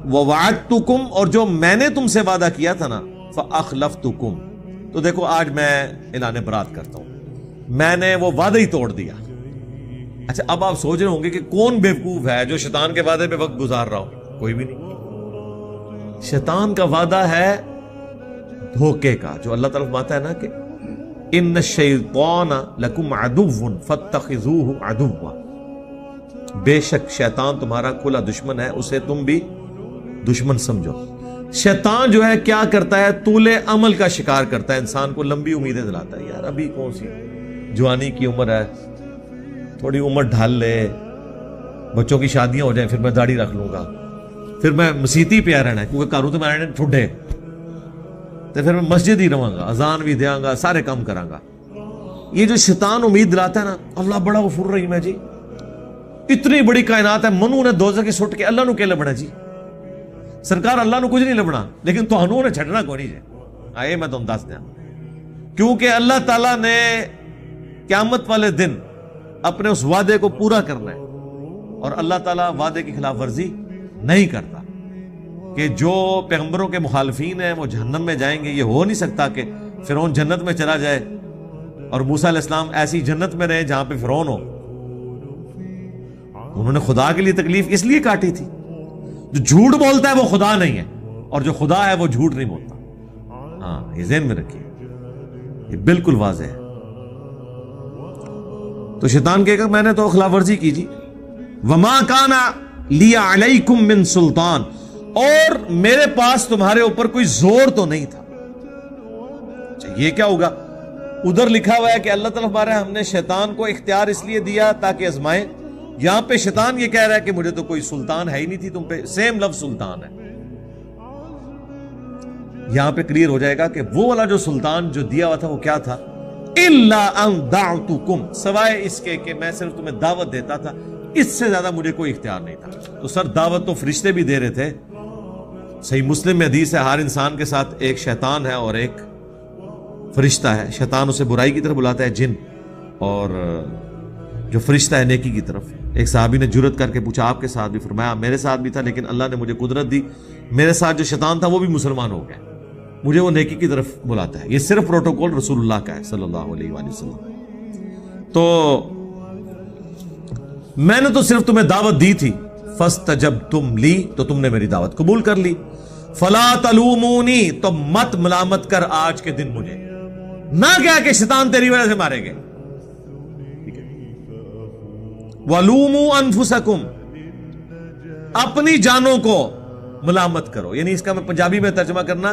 وَوَعَدْتُكُمْ، اور جو میں نے تم سے وعدہ کیا تھا نا فَأَخْلَفْتُكُمْ، تو دیکھو آج میں اعلان برات کرتا ہوں، میں نے وہ وعدہ ہی توڑ دیا۔ اچھا اب آپ سوچ رہے ہوں گے کہ کون بیوقوف ہے جو شیطان کے وعدے پہ وقت گزار رہا ہو؟ کوئی بھی نہیں۔ شیطان کا وعدہ ہے دھوکے کا، جو اللہ تعالیٰ فرماتا ہے نا کہ ان الشیطان لکم عدو فاتخذوہ عدوا، بے شک شیطان تمہارا کھلا دشمن ہے، اسے تم بھی دشمن سمجھو۔ شیطان جو ہے کیا کرتا ہے؟ طول عمل کا شکار کرتا ہے، انسان کو لمبی امیدیں دلاتا ہے، یار ابھی کون سی جوانی کی عمر ہے، تھوڑی عمر ڈھال لے، بچوں کی شادیاں ہو جائیں، پھر میں داڑھی رکھ لوں گا، پھر میں مسیتی پہ رہنا ہے کیونکہ کاروں تو میں ٹھڈے، تو پھر میں مسجد ہی رہوں گا، اذان بھی دیاں گا، سارے کام کراں گا۔ یہ جو شیطان امید دلاتا ہے نا، اللہ بڑا غفور رحیم ہے جی، اتنی بڑی کائنات ہے، منو نے دوزخ کی سٹ کے اللہ نو کہ لبنا جی، سرکار اللہ نو کچھ نہیں لبنا، لیکن تہانوں نے چھڈنا کوئی نہیں جی، آئے میں تم دس دیا، کیونکہ اللہ تعالیٰ نے قیامت والے دن اپنے اس وعدے کو پورا کرنا ہے، اور اللہ تعالیٰ وعدے کی خلاف ورزی نہیں کرتا کہ جو پیغمبروں کے مخالفین ہیں وہ جہنم میں جائیں گے۔ یہ ہو نہیں سکتا کہ فرعون جنت میں چلا جائے اور موسیٰ علیہ السلام ایسی جنت میں رہے جہاں پہ فرعون ہو۔ انہوں نے خدا کے لیے تکلیف اس لیے کاٹی تھی، جو جھوٹ بولتا ہے وہ خدا نہیں ہے، اور جو خدا ہے وہ جھوٹ نہیں بولتا۔ ہاں یہ ذہن میں رکھیے، یہ بالکل واضح ہے۔ تو شیطان کہے گا میں نے تو خلاف ورزی کی جی، وما کان لی علیکم من سلطان، اور میرے پاس تمہارے اوپر کوئی زور تو نہیں تھا۔ یہ کیا ہوگا؟ ادھر لکھا ہوا ہے کہ اللہ تعالیٰ ہمارے ہم نے شیطان کو اختیار اس لیے دیا تاکہ آزمائے، یہاں پہ شیطان یہ کہہ رہا ہے کہ مجھے تو کوئی سلطان ہے ہی نہیں تھی تم پہ، سیم لفظ سلطان ہے۔ یہاں پہ کلیئر ہو جائے گا کہ وہ والا جو سلطان جو دیا ہوا تھا وہ کیا تھا؟ الا ان دعوتکم، سوائے اس کے کہ میں صرف تمہیں دعوت دیتا تھا، اس سے زیادہ مجھے کوئی اختیار نہیں تھا۔ تو سر دعوت تو فرشتے بھی دے رہے تھے، صحیح مسلم میں حدیث ہے ہر انسان کے ساتھ ایک شیطان ہے اور ایک فرشتہ ہے، شیطان اسے برائی کی طرف بلاتا ہے جن، اور جو فرشتہ ہے نیکی کی طرف۔ ایک صحابی نے جرت کر کے پوچھا آپ کے ساتھ بھی؟ فرمایا میرے ساتھ بھی تھا، لیکن اللہ نے مجھے قدرت دی، میرے ساتھ جو شیطان تھا وہ بھی مسلمان ہو گیا، مجھے وہ نیکی کی طرف بلاتا ہے۔ یہ صرف پروٹوکول رسول اللہ کا ہے صلی اللہ علیہ وآلہ وسلم۔ تو میں نے تو صرف تمہیں دعوت دی تھی، فاستجبتم لی، تو تم نے میری دعوت قبول کر لی، فلا تلومونی، تو مت ملامت کر آج کے دن مجھے، نہ کیا کہ شیطان تیری وجہ سے مارے گئے۔ وَلُومُوا أَنفُسَكُمْ، اپنی جانوں کو ملامت کرو، یعنی اس کا میں پنجابی میں ترجمہ کرنا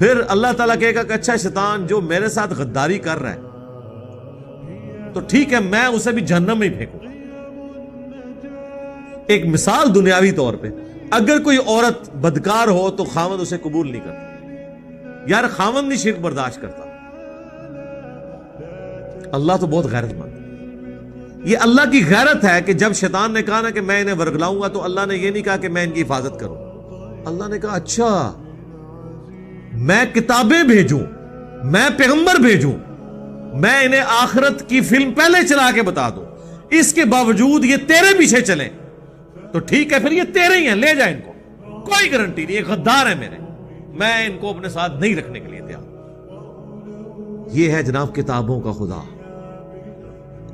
پھر اللہ تعالیٰ کہے گا کہ اچھا شیطان جو میرے ساتھ غداری کر رہا ہے تو ٹھیک ہے میں اسے بھی جہنم میں ہی پھینکوں گا. ایک مثال دنیاوی طور پہ اگر کوئی عورت بدکار ہو تو خاوند اسے قبول نہیں کرتا. یار خاوند نہیں شرک برداشت کرتا. اللہ تو بہت غیرت مند. یہ اللہ کی غیرت ہے کہ جب شیطان نے کہا نا کہ میں انہیں ورگلاؤں گا تو اللہ نے یہ نہیں کہا کہ میں ان کی حفاظت کروں. اللہ نے کہا اچھا میں کتابیں بھیجوں, میں پیغمبر بھیجوں, میں انہیں آخرت کی فلم پہلے چلا کے بتا دوں, اس کے باوجود یہ تیرے پیچھے چلیں تو ٹھیک ہے پھر یہ تیرے ہی ہیں, لے جائیں ان کو, کوئی گارنٹی نہیں, یہ غدار ہے میرے, میں ان کو اپنے ساتھ نہیں رکھنے کے لیے تیار. یہ ہے جناب کتابوں کا خدا.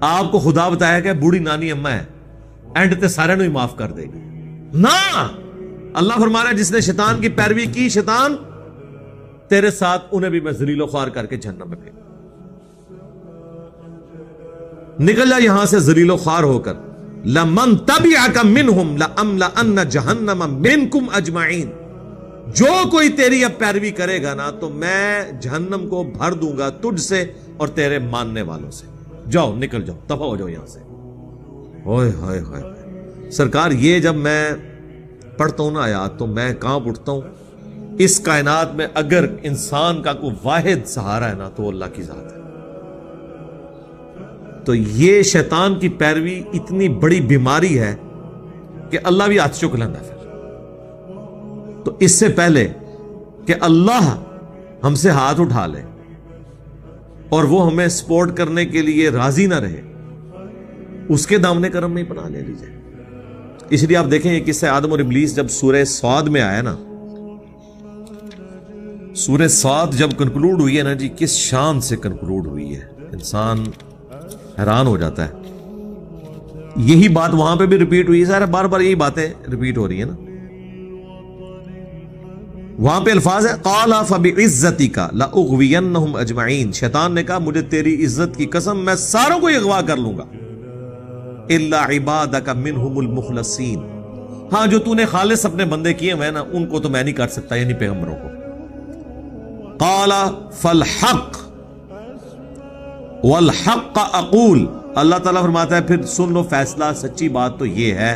آپ کو خدا بتایا کہ بوڑھی نانی اماں ہے, اینڈ تے سارے نو ہی معاف کر دے گی. نہ, اللہ فرما رہا ہے جس نے شیطان کی پیروی کی, شیطان تیرے ساتھ انہیں بھی میں ذلیل و خوار کر کے جہنم میں پھینکوں. نکل جا یہاں سے ذلیل و خوار ہو کر. لمن تبعک منہم لأملأن جہنم منکم اجمعین, جو کوئی تیری اب پیروی کرے گا نا تو میں جہنم کو بھر دوں گا تجھ سے اور تیرے ماننے والوں سے. جاؤ نکل جاؤ, دفع ہو جاؤ یہاں سے. اوئے ہوئے ہوئے سرکار, یہ جب میں پڑھتا ہوں نا آیات تو میں کانپ اٹھتا ہوں. اس کائنات میں اگر انسان کا کوئی واحد سہارا ہے نا تو اللہ کی ذات ہے. تو یہ شیطان کی پیروی اتنی بڑی بیماری ہے کہ اللہ بھی ہاتھ چک لینا پھر. تو اس سے پہلے کہ اللہ ہم سے ہاتھ اٹھا لے اور وہ ہمیں سپورٹ کرنے کے لیے راضی نہ رہے, اس کے دامن کرم میں ہی پناہ لے لیجئے. اس لیے آپ دیکھیں یہ قصہ آدم اور ابلیس جب سورہ صاد میں آیا نا, سورہ صاد جب کنکلوڈ ہوئی ہے نا جی, کس شان سے کنکلوڈ ہوئی ہے, انسان حیران ہو جاتا ہے. یہی بات وہاں پہ بھی ریپیٹ ہوئی ہے, سارے بار بار یہی باتیں ریپیٹ ہو رہی ہیں نا. وہاں پہ الفاظ ہے قال فبعزتک لاغوینہم اجمعین, شیطان نے کہا مجھے تیری عزت کی قسم میں ساروں کو اغوا کر لوں گا, الا عبادک منہم المخلصین, ہاں جو تو نے خالص اپنے بندے کیے ہوئے نا ان کو تو میں نہیں کر سکتا, یعنی پیغمبروں کو. قال فالحق والحق اقول, اللہ تعالیٰ فرماتا ہے پھر سن لو فیصلہ, سچی بات تو یہ ہے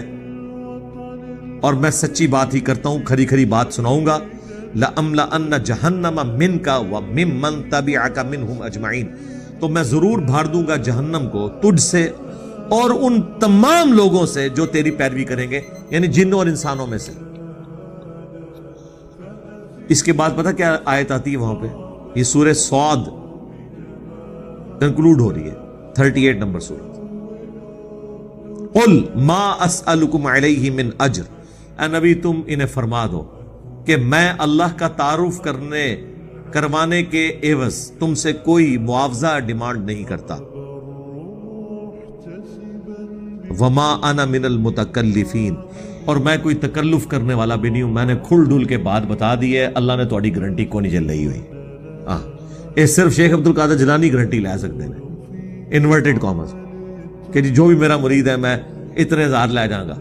اور میں سچی بات ہی کرتا ہوں, کھری کھری بات سناؤں گا. لَأَمْلَأَنَّ جَهَنَّمَ مِنْكَ وَمِمَّنْ تَبِعَكَ مِنْهُمْ أَجْمَعِينَ, تو میں ضرور بھر دوں گا جہنم کو تجھ سے اور ان تمام لوگوں سے جو تیری پیروی کریں گے, یعنی جنوں اور انسانوں میں سے. اس کے بعد پتہ کیا آیت آتی ہے وہاں پہ, یہ سورہ صاد کنکلوڈ ہو رہی ہے, 38 نمبر سورت. قُلْ مَا أَسْأَلُكُمْ عَلَيْهِ مِنْ أَجْرٍ, اے نبی تم انہیں فرما دو کہ میں اللہ کا تعارف کروانے کے عوض تم سے کوئی معاوضہ ڈیمانڈ نہیں کرتا. وَمَا أَنَا مِنَ الْمُتَكَلِّفِينَ, اور میں کوئی تکلف کرنے والا بھی نہیں ہوں, میں نے کھل ڈھل کے بات بتا دی ہے, اللہ نے تھوڑی گارنٹی کو نہیں چل رہی ہوئی. یہ صرف شیخ عبد القادر جیلانی گارنٹی لے سکتے ہیں, انورٹڈ کامرس, کہ جو بھی میرا مرید ہے میں اتنے ہزار لے جاؤں گا.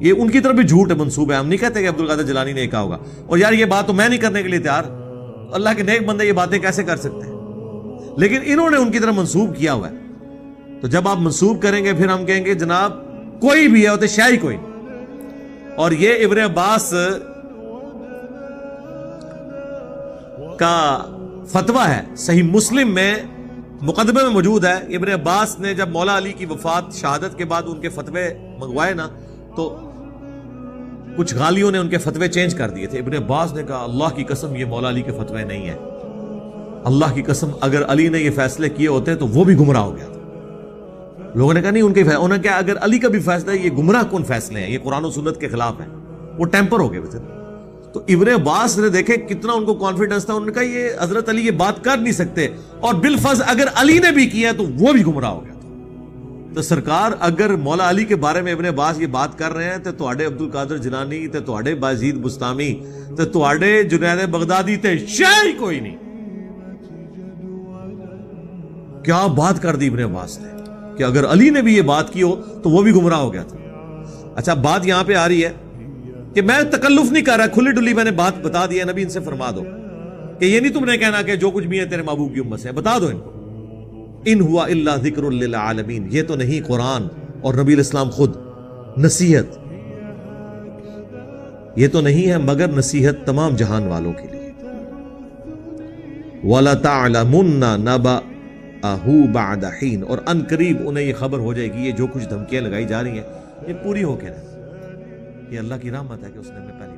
یہ ان کی طرف بھی جھوٹ ہے, منصوب ہے. ہم نہیں کہتے کہ عبد القادر جیلانی نے کہا ہوگا, اور یار یہ بات تو میں نہیں کرنے کے لیے تیار, اللہ کے نیک بندے یہ باتیں کیسے کر سکتے ہیں, لیکن انہوں نے ان کی طرف منسوب کیا ہوا ہے. تو جب آپ منسوب کریں گے پھر ہم کہیں گے جناب کوئی بھی ہے وہ تو شاہی کوئی نہیں. اور یہ ابن عباس کا فتویٰ ہے, صحیح مسلم میں مقدمے میں موجود ہے. ابن عباس نے جب مولا علی کی وفات شہادت کے بعد ان کے فتوے منگوائے نا تو کچھ غالیوں نے ان کے فتوے چینج کر دیے تھے. ابن عباس نے کہا اللہ کی قسم یہ مولا علی کے فتوے نہیں ہیں, اللہ کی قسم اگر علی نے یہ فیصلے کیے ہوتے تو وہ بھی گمراہ ہو گیا تھا. لوگوں نے کہا نہیں ان کے انہوں نے کہا اگر علی کا بھی فیصلہ ہے یہ گمراہ کون فیصلے ہیں, یہ قرآن و سنت کے خلاف ہیں, وہ ٹیمپر ہو گئے تھے. تو ابن عباس نے دیکھے کتنا ان کو کانفیڈنس تھا, انہوں نے کہا یہ حضرت علی یہ بات کر نہیں سکتے, اور بالفرض اگر علی نے بھی کیا تو وہ بھی گمراہ ہو گیا تھا. تو سرکار اگر مولا علی کے بارے میں ابن عباس یہ بات کر رہے ہیں تو تواڈے عبد القادر جیلانی تے تواڈے بازید بستامی تے تواڈے جنید بغدادی تے شے کوئی نہیں. کیا بات کر دی ابن عباس نے کہ اگر علی نے بھی یہ بات کی ہو تو وہ بھی گمراہ ہو گیا تھا. اچھا بات یہاں پہ آ رہی ہے کہ میں تکلف نہیں کر رہا, کھلی ڈلی میں نے بات بتا دی ہے, نبی ان سے فرما دو کہ یہ نہیں تم نے کہنا کہ جو کچھ بھی ہے تیرے محبوب کی امت سے، بتا دو ان کو ان ہوا الا ذکر للعالمین، یہ تو نہیں قرآن اور نبی الاسلام خود نصیحت، یہ تو نہیں ہے مگر نصیحت تمام جہان والوں کے لیے۔ وَلَتَعْلَمُنَّ نَبَأَهُ بَعْدَ حِينٍ، اور ان قریب انہیں یہ خبر ہو جائے گی، یہ جو کچھ دھمکیاں لگائی جا رہی ہیں یہ پوری ہو کے رہے، یہ اللہ کی رحمت ہے کہ اس نے ہمیں پہلے